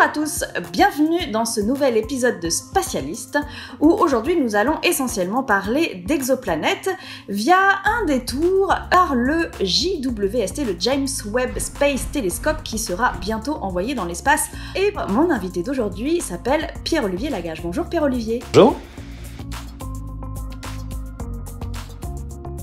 à tous, bienvenue dans ce nouvel épisode de Spatialiste où aujourd'hui nous allons essentiellement parler d'exoplanètes via un détour par le JWST, le James Webb Space Telescope qui sera bientôt envoyé dans l'espace. Et mon invité d'aujourd'hui s'appelle Pierre-Olivier Lagage. Bonjour Pierre-Olivier. Bonjour.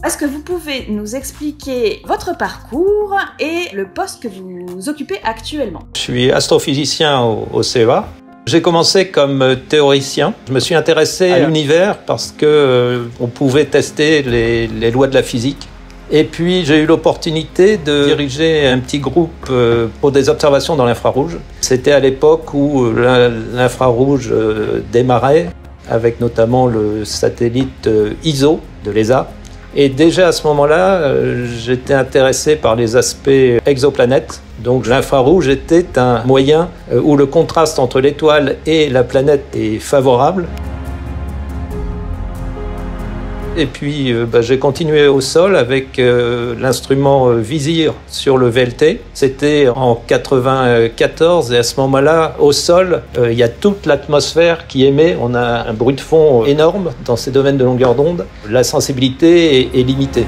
Est-ce que vous pouvez nous expliquer votre parcours et le poste que vous occupez actuellement? Je suis astrophysicien au CEA. J'ai commencé comme théoricien. Je me suis intéressé à l'univers parce que on pouvait tester les lois de la physique. Et puis j'ai eu l'opportunité de diriger un petit groupe pour des observations dans l'infrarouge. C'était à l'époque où l'infrarouge démarrait, avec notamment le satellite ISO de l'ESA. Et déjà à ce moment-là, j'étais intéressé par les aspects exoplanètes. Donc l'infrarouge était un moyen où le contraste entre l'étoile et la planète est favorable. Et puis j'ai continué au sol avec l'instrument Visir sur le VLT. C'était en 94 et à ce moment-là, au sol, il y a toute l'atmosphère qui émet. On a un bruit de fond énorme dans ces domaines de longueur d'onde. La sensibilité est limitée.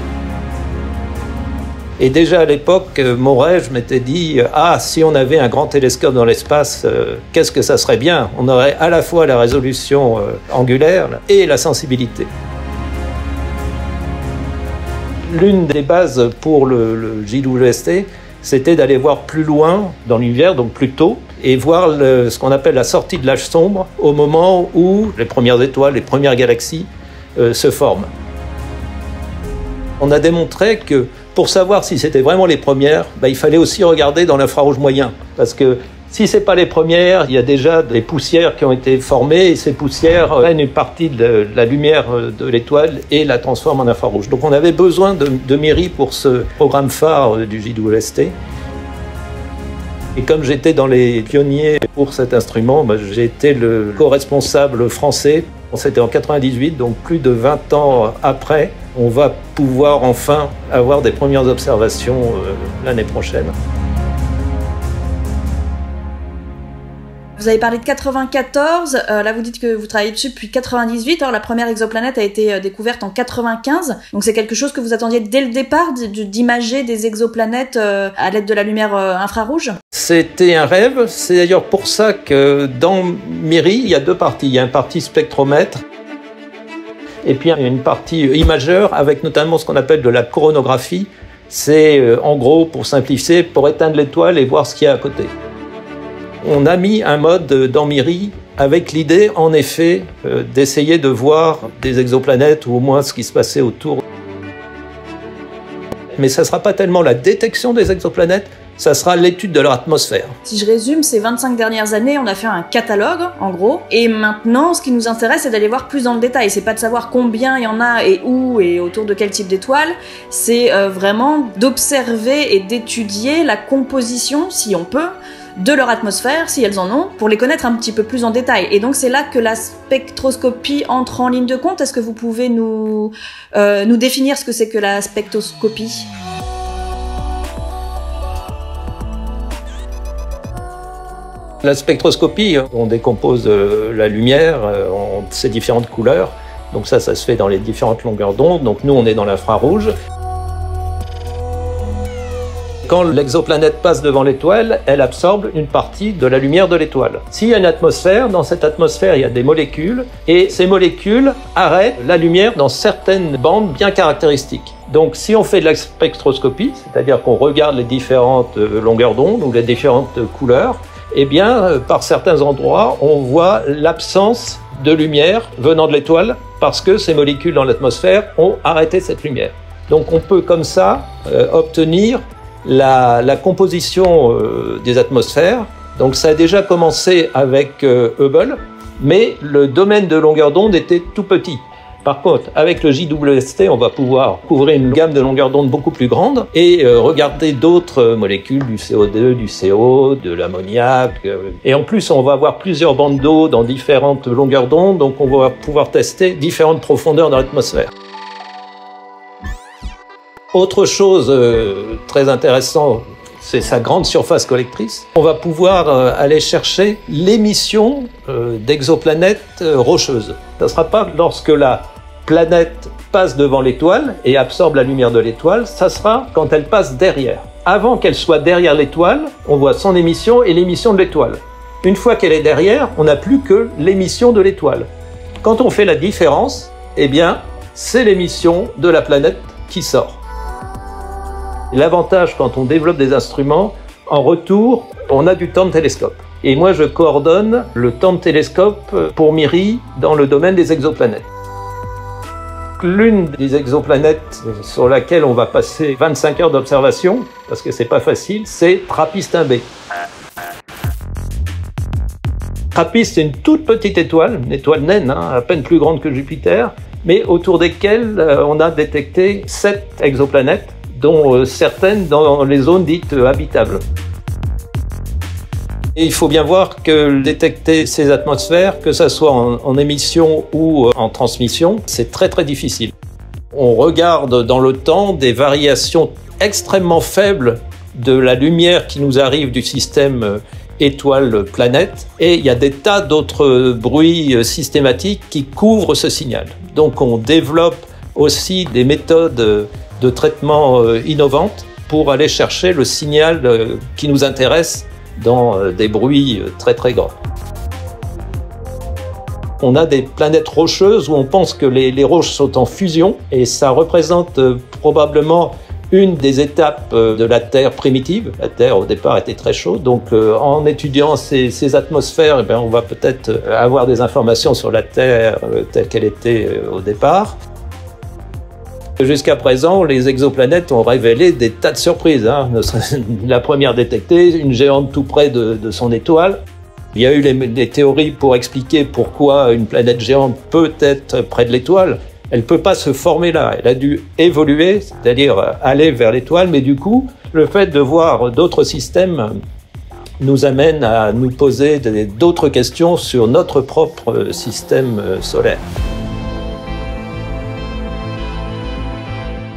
Et déjà à l'époque, mon rêve, je m'étais dit « Ah, si on avait un grand télescope dans l'espace, qu'est-ce que ça serait bien ?» On aurait à la fois la résolution angulaire et la sensibilité. L'une des bases pour le JWST, c'était d'aller voir plus loin dans l'univers, donc plus tôt, et voir ce qu'on appelle la sortie de l'âge sombre, au moment où les premières étoiles, les premières galaxies se forment. On a démontré que pour savoir si c'était vraiment les premières, il fallait aussi regarder dans l'infrarouge moyen, parce que si ce n'est pas les premières, il y a déjà des poussières qui ont été formées et ces poussières prennent une partie de la lumière de l'étoile et la transforment en infrarouge. Donc on avait besoin de MIRI pour ce programme phare du JWST. Et comme j'étais dans les pionniers pour cet instrument, j'ai été le co-responsable français. C'était en 98, donc plus de 20 ans après, on va pouvoir enfin avoir des premières observations l'année prochaine. Vous avez parlé de 94, là vous dites que vous travaillez dessus depuis 98, alors la première exoplanète a été découverte en 95, donc c'est quelque chose que vous attendiez dès le départ, d'imager des exoplanètes à l'aide de la lumière infrarouge? C'était un rêve, c'est d'ailleurs pour ça que dans MIRI, il y a deux parties. Il y a une partie spectromètre, et puis il y a une partie imageur, avec notamment ce qu'on appelle de la coronographie. C'est en gros, pour simplifier, pour éteindre l'étoile et voir ce qu'il y a à côté. On a mis un mode dans MIRI avec l'idée, en effet, d'essayer de voir des exoplanètes ou au moins ce qui se passait autour. Mais ça ne sera pas tellement la détection des exoplanètes, ça sera l'étude de leur atmosphère. Si je résume, ces 25 dernières années, on a fait un catalogue, en gros, et maintenant, ce qui nous intéresse, c'est d'aller voir plus dans le détail. C'est pas de savoir combien il y en a et où et autour de quel type d'étoiles, c'est vraiment d'observer et d'étudier la composition, si on peut, de leur atmosphère, si elles en ont, pour les connaître un petit peu plus en détail. Et donc c'est là que la spectroscopie entre en ligne de compte. Est-ce que vous pouvez nous définir ce que c'est que la spectroscopie ? La spectroscopie, on décompose la lumière en ses différentes couleurs. Donc ça se fait dans les différentes longueurs d'onde. Donc nous, on est dans l'infrarouge. Quand l'exoplanète passe devant l'étoile, elle absorbe une partie de la lumière de l'étoile. S'il y a une atmosphère, dans cette atmosphère, il y a des molécules, et ces molécules arrêtent la lumière dans certaines bandes bien caractéristiques. Donc si on fait de la spectroscopie, c'est-à-dire qu'on regarde les différentes longueurs d'onde ou les différentes couleurs, eh bien, par certains endroits, on voit l'absence de lumière venant de l'étoile parce que ces molécules dans l'atmosphère ont arrêté cette lumière. Donc on peut comme ça obtenir la composition des atmosphères. Donc ça a déjà commencé avec Hubble, mais le domaine de longueur d'onde était tout petit. Par contre, avec le JWST, on va pouvoir couvrir une gamme de longueurs d'onde beaucoup plus grande et regarder d'autres molécules, du CO2, du CO, de l'ammoniac. Et en plus, on va avoir plusieurs bandes d'eau dans différentes longueurs d'onde, donc on va pouvoir tester différentes profondeurs dans l'atmosphère. Autre chose très intéressante, c'est sa grande surface collectrice, on va pouvoir aller chercher l'émission d'exoplanètes rocheuses. Ça ne sera pas lorsque la planète passe devant l'étoile et absorbe la lumière de l'étoile, ça sera quand elle passe derrière. Avant qu'elle soit derrière l'étoile, on voit son émission et l'émission de l'étoile. Une fois qu'elle est derrière, on n'a plus que l'émission de l'étoile. Quand on fait la différence, eh bien, c'est l'émission de la planète qui sort. L'avantage quand on développe des instruments, en retour, on a du temps de télescope. Et moi, je coordonne le temps de télescope pour MIRI dans le domaine des exoplanètes. L'une des exoplanètes sur laquelle on va passer 25 heures d'observation, parce que c'est pas facile, c'est TRAPPIST-1b. TRAPPIST, c'est une toute petite étoile, une étoile naine, à peine plus grande que Jupiter, mais autour desquelles on a détecté 7 exoplanètes, dont certaines dans les zones dites habitables. Et il faut bien voir que détecter ces atmosphères, que ce soit en émission ou en transmission, c'est très très difficile. On regarde dans le temps des variations extrêmement faibles de la lumière qui nous arrive du système étoile-planète, et il y a des tas d'autres bruits systématiques qui couvrent ce signal. Donc on développe aussi des méthodes de traitement innovantes pour aller chercher le signal qui nous intéresse dans des bruits très très grands. On a des planètes rocheuses où on pense que les roches sont en fusion, et ça représente probablement une des étapes de la Terre primitive. La Terre au départ était très chaude, donc en étudiant ces atmosphères, on va peut-être avoir des informations sur la Terre telle qu'elle était au départ. Jusqu'à présent, les exoplanètes ont révélé des tas de surprises. La première détectée, une géante tout près de son étoile. Il y a eu des théories pour expliquer pourquoi une planète géante peut être près de l'étoile. Elle ne peut pas se former là. Elle a dû évoluer, c'est-à-dire aller vers l'étoile. Mais du coup, le fait de voir d'autres systèmes nous amène à nous poser d'autres questions sur notre propre système solaire.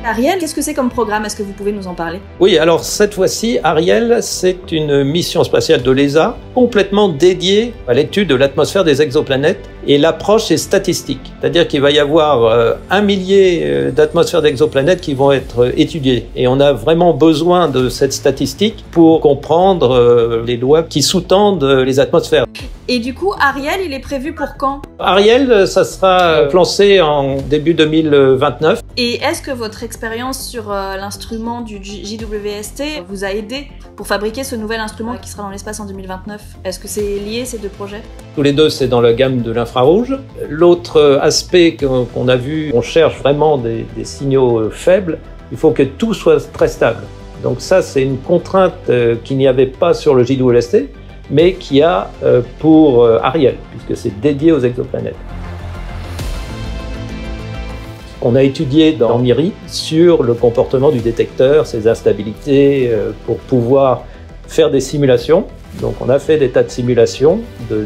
Ariel, qu'est-ce que c'est comme programme? Est-ce que vous pouvez nous en parler? Oui, alors cette fois-ci, Ariel, c'est une mission spatiale de l'ESA complètement dédiée à l'étude de l'atmosphère des exoplanètes, et l'approche est statistique. C'est-à-dire qu'il va y avoir 1 millier d'atmosphères d'exoplanètes qui vont être étudiées. Et on a vraiment besoin de cette statistique pour comprendre les lois qui sous-tendent les atmosphères. Et du coup, Ariel, il est prévu pour quand? Ariel, ça sera lancé en début 2029. Et est-ce que votre expérience sur l'instrument du JWST vous a aidé pour fabriquer ce nouvel instrument qui sera dans l'espace en 2029? Est-ce que c'est lié, ces deux projets? Tous les deux, c'est dans la gamme de l'infrarouge. L'autre aspect qu'on a vu, on cherche vraiment des signaux faibles. Il faut que tout soit très stable. Donc ça, c'est une contrainte qu'il n'y avait pas sur le JWST, mais qu'il y a pour Ariel, puisque c'est dédié aux exoplanètes. On a étudié dans MIRI sur le comportement du détecteur, ses instabilités, pour pouvoir faire des simulations. Donc on a fait des tas de simulations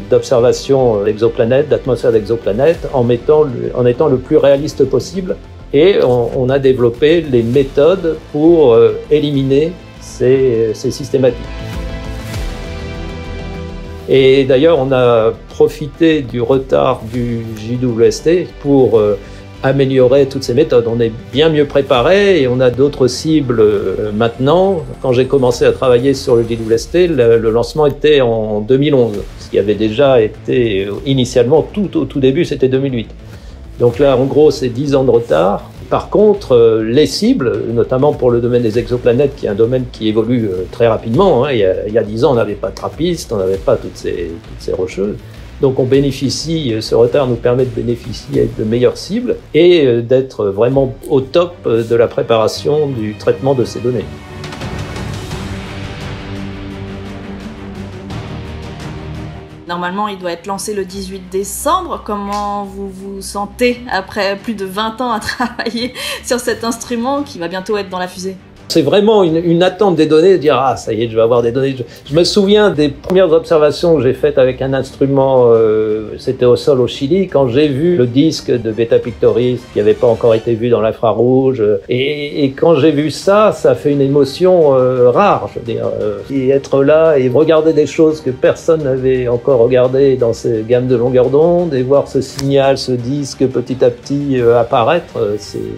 d'observation d'exoplanètes, d'atmosphère d'exoplanètes, en étant le plus réaliste possible. Et on a développé les méthodes pour éliminer ces systématiques. Et d'ailleurs, on a profité du retard du JWST pour améliorer toutes ces méthodes. On est bien mieux préparé et on a d'autres cibles maintenant. Quand j'ai commencé à travailler sur le JWST, le lancement était en 2011, ce qui avait déjà été initialement, tout au tout début, c'était 2008. Donc là, en gros, c'est 10 ans de retard. Par contre, les cibles, notamment pour le domaine des exoplanètes, qui est un domaine qui évolue très rapidement, il y a 10 ans, on n'avait pas de TRAPPIST, on n'avait pas toutes ces rocheuses. Donc on bénéficie, ce retard nous permet de bénéficier de meilleures cibles et d'être vraiment au top de la préparation du traitement de ces données. Normalement, il doit être lancé le 18 décembre. Comment vous vous sentez après plus de 20 ans à travailler sur cet instrument qui va bientôt être dans la fusée? C'est vraiment une attente des données, de dire « Ah, ça y est, je vais avoir des données ». Je me souviens des premières observations que j'ai faites avec un instrument, c'était au sol au Chili, quand j'ai vu le disque de Beta Pictoris qui n'avait pas encore été vu dans l'infrarouge. Et quand j'ai vu ça, ça fait une émotion rare, je veux dire. Et être là et regarder des choses que personne n'avait encore regardées dans ces gammes de longueur d'onde et voir ce signal, ce disque petit à petit apparaître,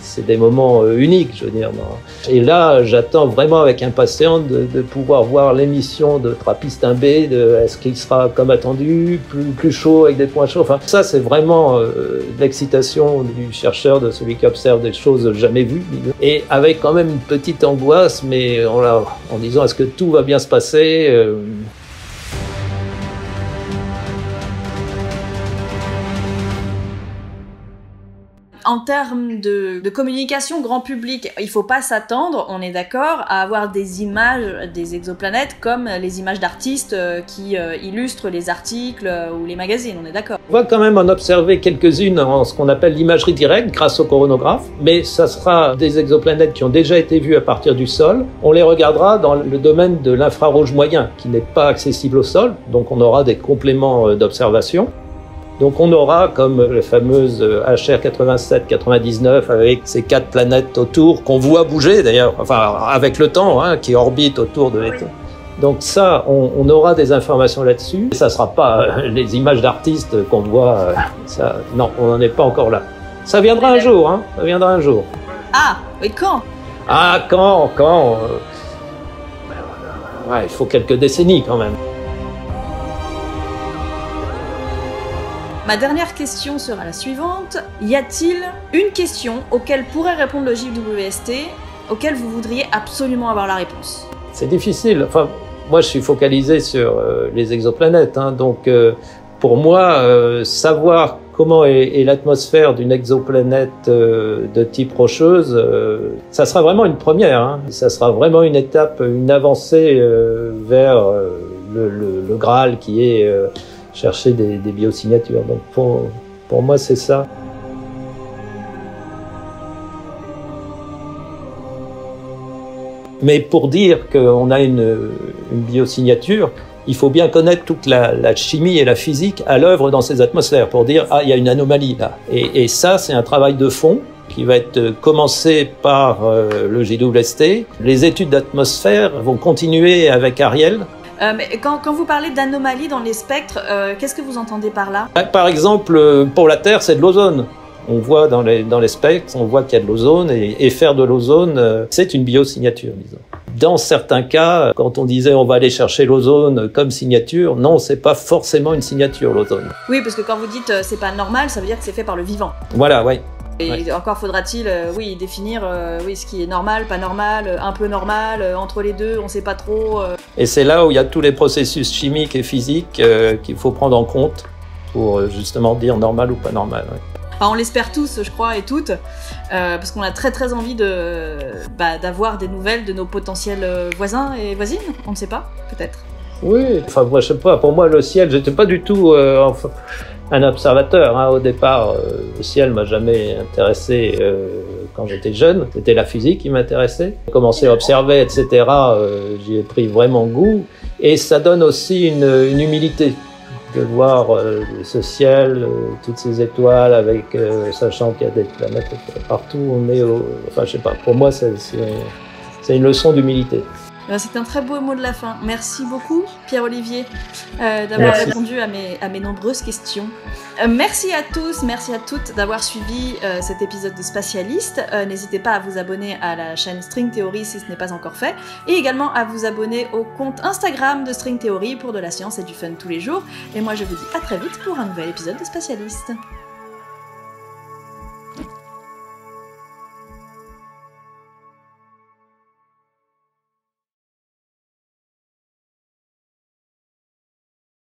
c'est des moments uniques, je veux dire. Et là, j'attends vraiment avec impatience de pouvoir voir l'émission de Trappist 1B, est-ce qu'il sera comme attendu, plus chaud avec des points chauds. Enfin, ça, c'est vraiment l'excitation du chercheur, de celui qui observe des choses jamais vues. Et avec quand même une petite angoisse, mais en disant est-ce que tout va bien se passer En termes de communication grand public, il faut pas s'attendre, on est d'accord, à avoir des images des exoplanètes comme les images d'artistes qui illustrent les articles ou les magazines, on est d'accord. On va quand même en observer quelques-unes en ce qu'on appelle l'imagerie directe grâce au coronographe, mais ça sera des exoplanètes qui ont déjà été vues à partir du sol. On les regardera dans le domaine de l'infrarouge moyen qui n'est pas accessible au sol, donc on aura des compléments d'observation. Donc on aura comme les fameuses HR 87-99 avec ces 4 planètes autour qu'on voit bouger d'ailleurs, enfin avec le temps, hein, qui orbitent autour de l'étoile. Donc ça, on aura des informations là-dessus. Ça ne sera pas les images d'artistes qu'on voit. Ça, non, on n'en est pas encore là. Ça viendra un jour, hein. Ça viendra un jour. Ah, oui, quand? Ah, quand ouais, il faut quelques décennies quand même. Ma dernière question sera la suivante. Y a-t-il une question auquel pourrait répondre le JWST, auquel vous voudriez absolument avoir la réponse? C'est difficile. Enfin, moi, je suis focalisé sur les exoplanètes. Hein, donc, pour moi, savoir comment est l'atmosphère d'une exoplanète de type rocheuse, ça sera vraiment une première. Hein. Ça sera vraiment une étape, une avancée vers le Graal qui est chercher des biosignatures. Donc, pour moi, c'est ça. Mais pour dire qu'on a une biosignature, il faut bien connaître toute la chimie et la physique à l'œuvre dans ces atmosphères pour dire « Ah, il y a une anomalie là ». Et ça, c'est un travail de fond qui va être commencé par le JWST. Les études d'atmosphère vont continuer avec Ariel. Mais quand vous parlez d'anomalie dans les spectres, qu'est-ce que vous entendez par là? Par exemple, pour la Terre, c'est de l'ozone. On voit dans les spectres, on voit qu'il y a de l'ozone, et faire de l'ozone, c'est une biosignature, disons. Dans certains cas, quand on disait on va aller chercher l'ozone comme signature, non, c'est pas forcément une signature, l'ozone. Oui, parce que quand vous dites c'est pas normal, ça veut dire que c'est fait par le vivant. Voilà, oui. Et ouais. Encore faudra-t-il définir ce qui est normal, pas normal, un peu normal, entre les deux, on sait pas trop. Et c'est là où il y a tous les processus chimiques et physiques qu'il faut prendre en compte pour justement dire normal ou pas normal. Ouais. Enfin, on l'espère tous, je crois, et toutes, parce qu'on a très envie d'avoir des nouvelles de nos potentiels voisins et voisines, on ne sait pas, peut-être. Oui, enfin moi je sais pas, pour moi le ciel, j'étais pas du tout un observateur. Hein. Au départ, le ciel m'a jamais intéressé quand j'étais jeune, c'était la physique qui m'intéressait. J'ai commencé à observer, etc., j'y ai pris vraiment goût, et ça donne aussi une humilité. De voir ce ciel, toutes ces étoiles, avec sachant qu'il y a des planètes partout, on est enfin je sais pas, pour moi c'est une leçon d'humilité. C'est un très beau mot de la fin. Merci beaucoup Pierre-Olivier d'avoir répondu à mes nombreuses questions. Merci à tous, merci à toutes d'avoir suivi cet épisode de Spatialiste. N'hésitez pas à vous abonner à la chaîne String Theory si ce n'est pas encore fait, et également à vous abonner au compte Instagram de String Theory pour de la science et du fun tous les jours. Et moi je vous dis à très vite pour un nouvel épisode de Spatialiste.